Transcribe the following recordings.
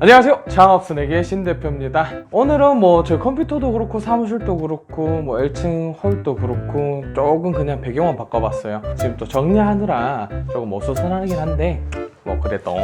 안녕하세요, 창업순에게 신대표입니다. 오늘은 뭐 제 컴퓨터도 그렇고 사무실도 그렇고 뭐 1층 홀도 그렇고 조금 그냥 배경만 바꿔봤어요. 지금 또 정리하느라 조금 어수선하긴 한데 뭐 그래도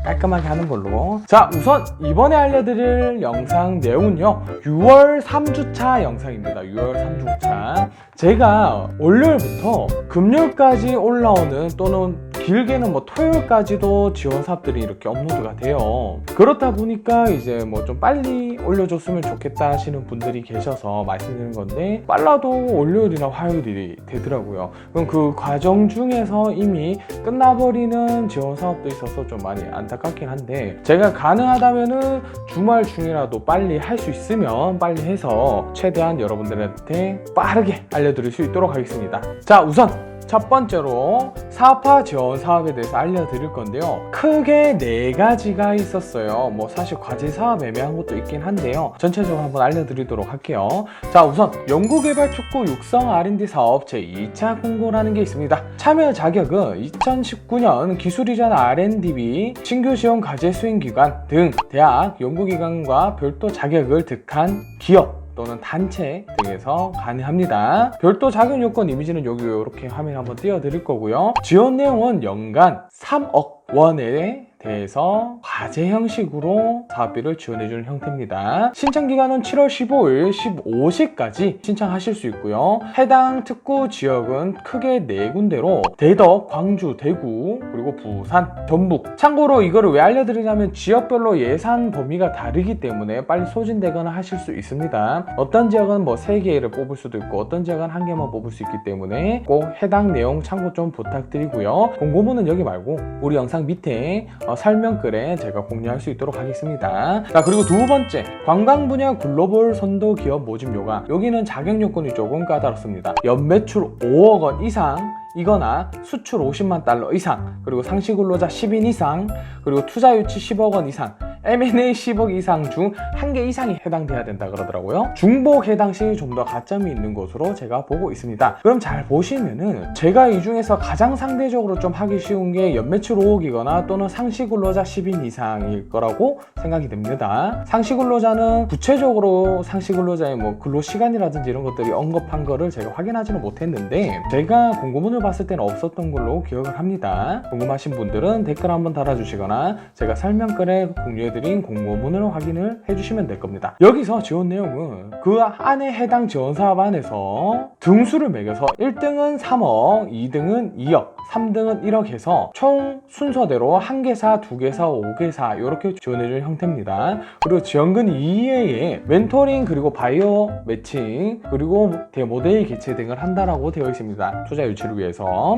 깔끔하게 하는 걸로. 자, 우선 이번에 알려드릴 영상 내용은요 6월 3주차 영상입니다. 6월 3주차 제가 월요일부터 금요일까지 올라오는, 또는 길게는 뭐 토요일까지도 지원 사업들이 이렇게 업로드가 돼요. 그렇다 보니까 이제 뭐 좀 빨리 올려줬으면 좋겠다 하시는 분들이 계셔서 말씀드리는 건데, 빨라도 월요일이나 화요일이 되더라고요. 그럼 그 과정 중에서 이미 끝나버리는 지원 사업도 있어서 좀 많이 안타깝긴 한데, 제가 가능하다면은 주말 중이라도 빨리 할 수 있으면 빨리 해서 최대한 여러분들한테 빠르게 알려드릴 수 있도록 하겠습니다. 자, 우선 첫 번째로 사업화 지원 사업에 대해서 알려드릴 건데요. 크게 4가지가 있었어요. 뭐 사실 과제 사업 애매한 것도 있긴 한데요. 전체적으로 한번 알려드리도록 할게요. 자, 우선 연구개발 특구 육성 R&D 사업 제2차 공고라는 게 있습니다. 참여 자격은 2019년 기술이전 R&D비, 신규 지원 과제 수행기관 등 대학, 연구기관과 별도 자격을 득한 기업 또는 단체 등에서 가능합니다. 별도 자격 요건 이미지는 여기 이렇게 화면 한번 띄워드릴 거고요. 지원 내용은 연간 3억 원에 대해서 과제 형식으로 사업비를 지원해주는 형태입니다. 신청 기간은 7월 15일 15시까지 신청하실 수 있고요. 해당 특구 지역은 크게 4군데로 대덕, 광주, 대구, 그리고 부산, 전북. 참고로 이거를 왜 알려드리냐면 지역별로 예산 범위가 다르기 때문에 빨리 소진되거나 하실 수 있습니다. 어떤 지역은 뭐 3개를 뽑을 수도 있고 어떤 지역은 1개만 뽑을 수 있기 때문에 꼭 해당 내용 참고 좀 부탁드리고요. 공고문은 여기 말고 우리 영상 밑에 설명글에 제가 공유할 수 있도록 하겠습니다. 자, 그리고 두 번째, 관광 분야 글로벌 선도 기업 모집 요강. 여기는 자격 요건이 조금 까다롭습니다. 연매출 5억 원 이상 이거나 수출 50만 달러 이상, 그리고 상시 근로자 10인 이상, 그리고 투자 유치 10억 원 이상, M&A 10억 이상 중 1개 이상이 해당돼야 된다 그러더라고요. 중복 해당 시 좀 더 가점이 있는 것으로 제가 보고 있습니다. 그럼 잘 보시면은 제가 이 중에서 가장 상대적으로 좀 하기 쉬운 게 연매출 5억이거나 또는 상시 근로자 10인 이상일 거라고 생각이 됩니다. 상시 근로자는 구체적으로 상시 근로자의 뭐 근로 시간이라든지 이런 것들이 언급한 거를 제가 확인하지는 못했는데, 제가 공고문을 봤을 때는 없었던 걸로 기억을 합니다. 궁금하신 분들은 댓글 한번 달아주시거나 제가 설명글에 공유해드린 공고문을 확인을 해주시면 될 겁니다. 여기서 지원 내용은 그 안에 해당 지원 사업 안에서 등수를 매겨서 1등은 3억, 2등은 2억, 3등은 1억 해서 총 순서대로 1개사, 2개사, 5개사 이렇게 지원해주는 형태입니다. 그리고 지원금 이외에 멘토링, 그리고 바이오 매칭, 그리고 대모데이 개최 등을 한다라고 되어 있습니다. 투자 유치를 위해서.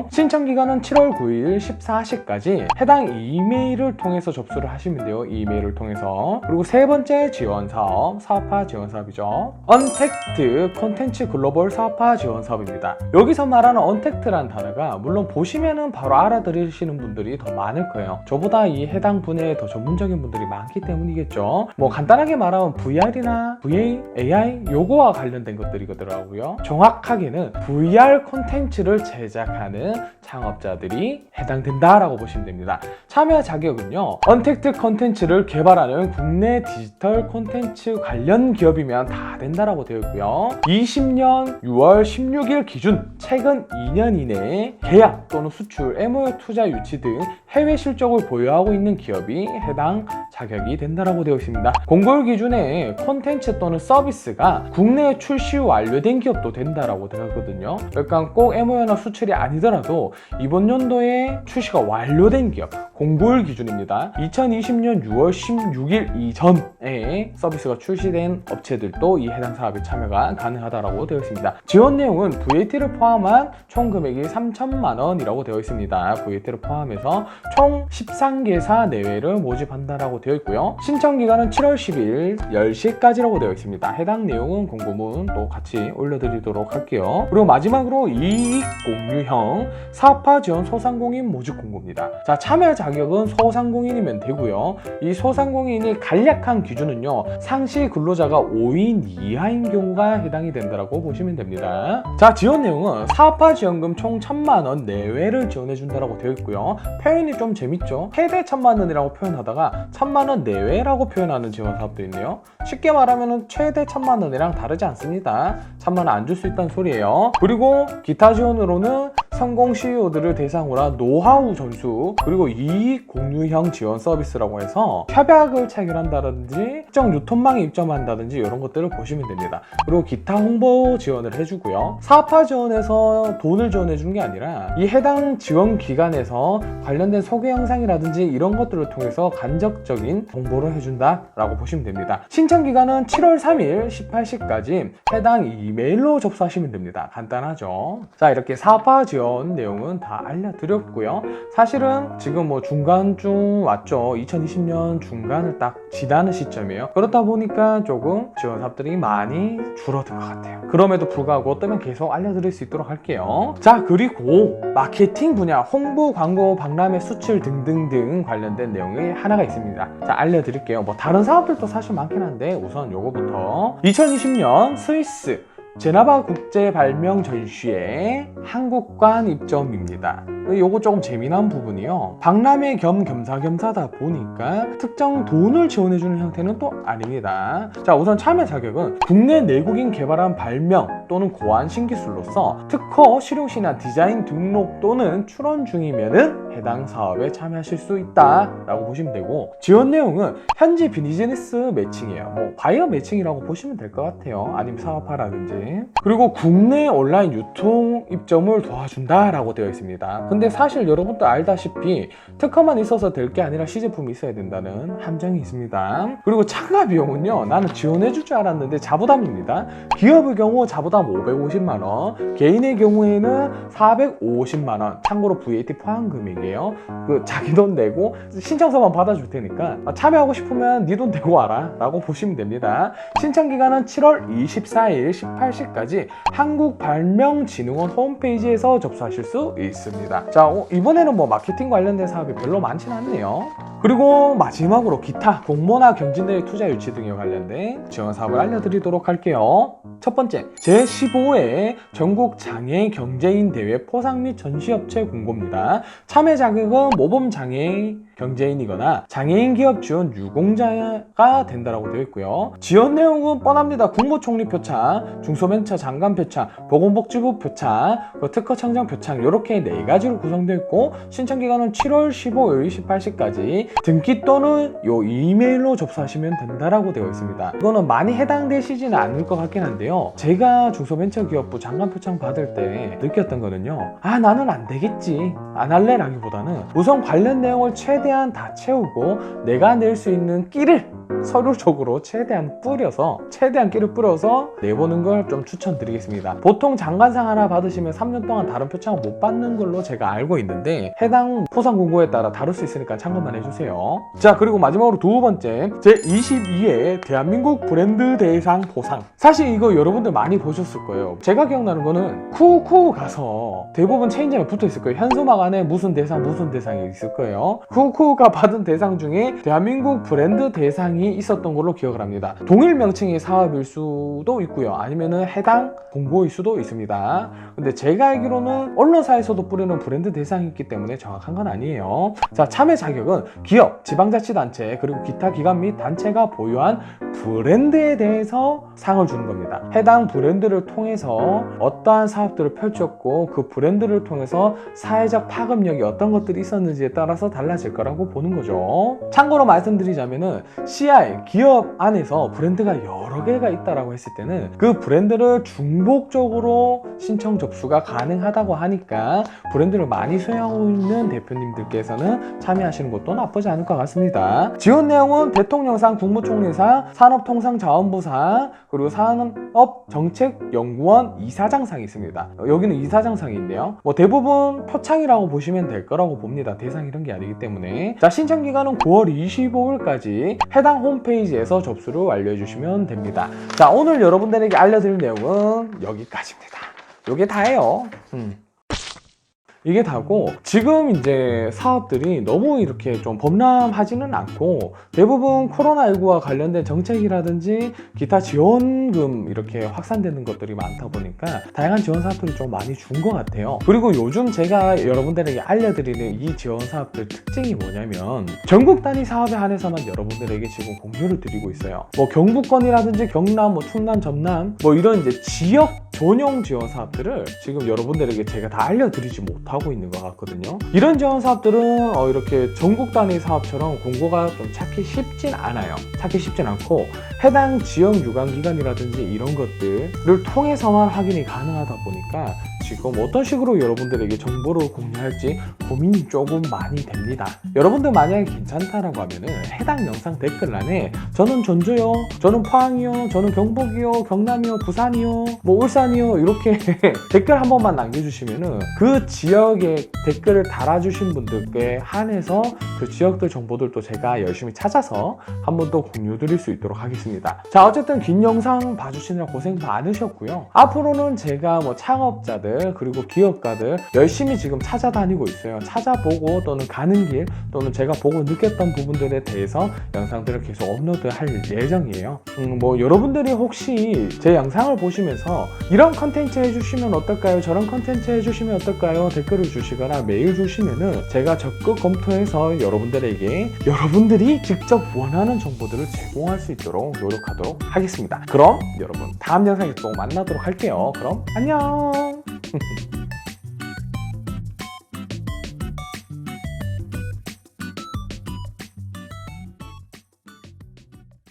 신청 기간은 7월 9일 14시까지 해당 이메일을 통해서 접수를 하시면 돼요. 이메일을 통해서. 그리고 세 번째 지원 사업, 사업화 지원 사업이죠. 언택트 콘텐츠 글로벌 사업화 지원 사업입니다. 여기서 말하는 언택트라는 단어가 물론 보시면은 바로 알아들으시는 분들이 더 많을 거예요. 저보다 이 해당 분야에 더 전문적인 분들이 많기 때문이겠죠. 뭐 간단하게 말하면 VR이나 VA, AI 요거와 관련된 것들이더라고요. 정확하게는 VR 콘텐츠를 제작하는 창업자들이 해당된다라고 보시면 됩니다. 참여 자격은요, 언택트 콘텐츠를 개발하는 국내 디지털 콘텐츠 관련 기업이면 다 된다라고 되어 있고요. 20년 6월 16일 기준 최근 2년 이내에 계약 또는 수출, MOU 투자 유치 등 해외 실적을 보유하고 있는 기업이 해당 자격이 된다라고 되어 있습니다. 공고일 기준에 콘텐츠 또는 서비스가 국내에 출시 완료된 기업도 된다라고 되어 있거든요. 그러니까 꼭 MOU나 수출이 아니더라도 이번 연도에 출시가 완료된 기업, 공고일 기준입니다. 2020년 6월 16일 이전에 서비스가 출시된 업체들도 이 해당 사업에 참여가 가능하다고 되어 있습니다. 지원 내용은 VAT를 포함한 총 금액이 3천만 원이라고 되어 있습니다. VAT를 포함해서 총 13개사 내외를 모집한다라고 되어 있고요. 신청 기간은 7월 10일 10시까지라고 되어 있습니다. 해당 내용은 공고문 또 같이 올려드리도록 할게요. 그리고 마지막으로 이익 공유형 사업화 지원 소상공인 모집 공고입니다. 자, 참여 자격은 소상공인이면 되고요. 이 소상공인이 간략한 기준은요, 상시 근로자가 5인 이하인 경우가 해당이 된다고 보시면 됩니다. 자, 지원 내용은 사업화 지원금 총 1,000만 원 내외를 지원해 준다고 되어 있고요. 표현이 좀 재밌죠. 최대 1,000만 원이라고 표현하다가 1,000만 원 내외라고 표현하는 지원 사업도 있네요. 쉽게 말하면 최대 1,000만 원이랑 다르지 않습니다. 1,000만 원 안 줄 수 있다는 소리예요. 그리고 기타 지원으로는 성공 CEO들을 대상으로 한 노하우 전수, 그리고 이익 공유형 지원 서비스라고 해서 협약을 체결한다든지 특정 유통망에 입점한다든지 이런 것들을 보시면 됩니다. 그리고 기타 홍보 지원을 해주고요. 사업화 지원에서 돈을 지원해 주는 게 아니라 이 해당 지원 기관에서 관련된 소개 영상이라든지 이런 것들을 통해서 간접적인 홍보를 해준다라고 보시면 됩니다. 신청 기간은 7월 3일 18시까지 해당 이메일로 접수하시면 됩니다. 간단하죠. 자, 이렇게 사업화 지원 내용은 다 알려드렸고요. 사실은 지금 뭐 중간쯤 왔죠. 2020년 중간을 딱 지나는 시점이에요. 그렇다 보니까 조금 지원 사업들이 많이 줄어든 것 같아요. 그럼에도 불구하고 어떠면 계속 알려드릴 수 있도록 할게요. 자, 그리고 마케팅 분야, 홍보, 광고, 박람회, 수출 등등등 관련된 내용이 하나가 있습니다. 자, 알려드릴게요. 뭐 다른 사업들도 사실 많긴 한데 우선 요거부터 2020년 스위스 제네바 국제 발명 전시회 한국관 입점입니다. 요거 조금 재미난 부분이요. 박람회 겸 겸사겸사다 보니까 특정 돈을 지원해주는 형태는 또 아닙니다. 자, 우선 참여 자격은 국내 내국인 개발한 발명 또는 고안 신기술로서 특허, 실용시나 디자인 등록 또는 출원 중이면은 해당 사업에 참여하실 수 있다라고 보시면 되고, 지원 내용은 현지 비즈니스 매칭이에요. 뭐 바이어 매칭이라고 보시면 될 것 같아요. 아니면 사업화라든지. 그리고 국내 온라인 유통 입점을 도와준다라고 되어 있습니다. 근데 사실 여러분도 알다시피 특허만 있어서 될 게 아니라 시제품이 있어야 된다는 함정이 있습니다. 그리고 참가 비용은요, 나는 지원해줄 줄 알았는데 자부담입니다. 기업의 경우 자부담 550만 원, 개인의 경우에는 450만 원. 참고로 VAT 포함 금액이에요. 그 자기 돈 내고 신청서만 받아줄 테니까 참여하고 싶으면 네 돈 내고 와라 라고 보시면 됩니다. 신청 기간은 7월 24일 18시까지 한국발명진흥원 홈페이지에서 접수하실 수 있습니다. 자, 이번에는 뭐 마케팅 관련된 사업이 별로 많지는 않네요. 그리고 마지막으로 기타 공모나 경진대회 투자 유치 등에 관련된 지원 사업을 알려드리도록 할게요. 첫 번째, 제15회 전국 장애인 경제인 대회 포상 및 전시업체 공고입니다. 참여 자격은 모범장애인 경제인이거나 장애인 기업 지원 유공자가 된다라고 되어 있고요. 지원 내용은 뻔합니다. 국무총리 표창, 중소벤처 장관 표창, 보건복지부 표창, 특허 청장 표창 이렇게 4가지로 구성되어 있고, 신청 기간은 7월 15일 18시까지 등기 또는 요 이메일로 접수하시면 된다라고 되어 있습니다. 이거는 많이 해당되시지는 않을 것 같긴 한데요. 제가 중소벤처기업부 장관 표창 받을 때 느꼈던 거는요, 아, 나는 안 되겠지, 안 할래 라기보다는 우선 관련 내용을 최대한 다 채우고 내가 낼 수 있는 끼를 서류적으로 최대한 끼를 뿌려서 내보는 걸 좀 추천드리겠습니다. 보통 장관상 하나 받으시면 3년 동안 다른 표창을 못 받는 걸로 제가 알고 있는데 해당 포상 공고에 따라 다를 수 있으니까 참고만 해주세요. 자, 그리고 마지막으로 두 번째, 제22회 대한민국 브랜드 대상 포상. 사실 이거 여러분들 많이 보셨을 거예요. 제가 기억나는 거는 쿠쿠 가서 대부분 체인점에 붙어 있을 거예요. 현수막 안에 무슨 대상이 있을 거예요. 쿠쿠가 받은 대상 중에 대한민국 브랜드 대상이 있었던 걸로 기억을 합니다. 동일 명칭의 사업일 수도 있고요, 아니면은 해당 공고일 수도 있습니다. 근데 제가 알기로는 언론사에서도 뿌리는 브랜드 대상이 있기 때문에 정확한 건 아니에요. 자, 참여 자격은 기업, 지방자치단체, 그리고 기타 기관 및 단체가 보유한 브랜드에 대해서 상을 주는 겁니다. 해당 브랜드를 통해서 어떠한 사업들을 펼쳤고 그 브랜드를 통해서 사회적 파급력이 어떤 것들이 있었는지에 따라서 달라질 거라고 보는 거죠. 참고로 말씀드리자면은 CI, 기업 안에서 브랜드가 여러 개가 있다라고 했을 때는 그 브랜드를 중복적으로 신청 접수가 가능하다고 하니까 브랜드를 많이 소유하고 있는 대표님들께서는 참여하시는 것도 나쁘지 않을 것 같습니다. 지원 내용은 대통령상, 국무총리상, 산업통상자원부상, 그리고 산업정책연구원 이사장상이 있습니다. 여기는 이사장상이 있네요. 뭐 대부분 표창이라고 보시면 될 거라고 봅니다. 대상 이런 게 아니기 때문에. 자, 신청 기간은 9월 25일까지 해당 홈페이지에서 접수를 완료해 주시면 됩니다. 자, 오늘 여러분들에게 알려드릴 내용은 여기까지입니다. 요게 다예요. 이게 다고, 지금 이제 사업들이 너무 이렇게 좀 범람하지는 않고 대부분 코로나19와 관련된 정책이라든지 기타 지원금 이렇게 확산되는 것들이 많다 보니까 다양한 지원 사업들이 좀 많이 준 것 같아요. 그리고 요즘 제가 여러분들에게 알려드리는 이 지원 사업들 특징이 뭐냐면 전국 단위 사업에 한해서만 여러분들에게 지금 공유를 드리고 있어요. 뭐 경북권이라든지 경남, 뭐 충남, 전남 뭐 이런 이제 지역 전용 지원 사업들을 지금 여러분들에게 제가 다 알려드리지 못하고 있는 것 같거든요. 이런 지원 사업들은 이렇게 전국 단위 사업처럼 공고가 좀 찾기 쉽진 않아요. 찾기 쉽진 않고 해당 지역 유관기관이라든지 이런 것들을 통해서만 확인이 가능하다 보니까 지금 어떤 식으로 여러분들에게 정보를 공유할지 고민이 조금 많이 됩니다. 여러분들 만약에 괜찮다라고 하면은 해당 영상 댓글란에 저는 전주요, 저는 포항이요, 저는 경북이요, 경남이요, 부산이요, 뭐 울산이요 이렇게 댓글 한 번만 남겨주시면은 그 지역에 댓글을 달아주신 분들께 한해서 그 지역들 정보들도 제가 열심히 찾아서 한 번 더 공유 드릴 수 있도록 하겠습니다. 자, 어쨌든 긴 영상 봐주시느라 고생 많으셨고요. 앞으로는 제가 뭐 창업자들 그리고 기업가들 열심히 지금 찾아다니고 있어요. 찾아보고 또는 가는 길 또는 제가 보고 느꼈던 부분들에 대해서 영상들을 계속 업로드할 예정이에요. 뭐 여러분들이 혹시 제 영상을 보시면서 이런 컨텐츠 해주시면 어떨까요? 저런 컨텐츠 해주시면 어떨까요? 댓글을 주시거나 메일 주시면은 제가 적극 검토해서 여러분들에게 여러분들이 직접 원하는 정보들을 제공할 수 있도록 노력하도록 하겠습니다. 그럼 여러분 다음 영상에서 또 만나도록 할게요. 그럼 안녕.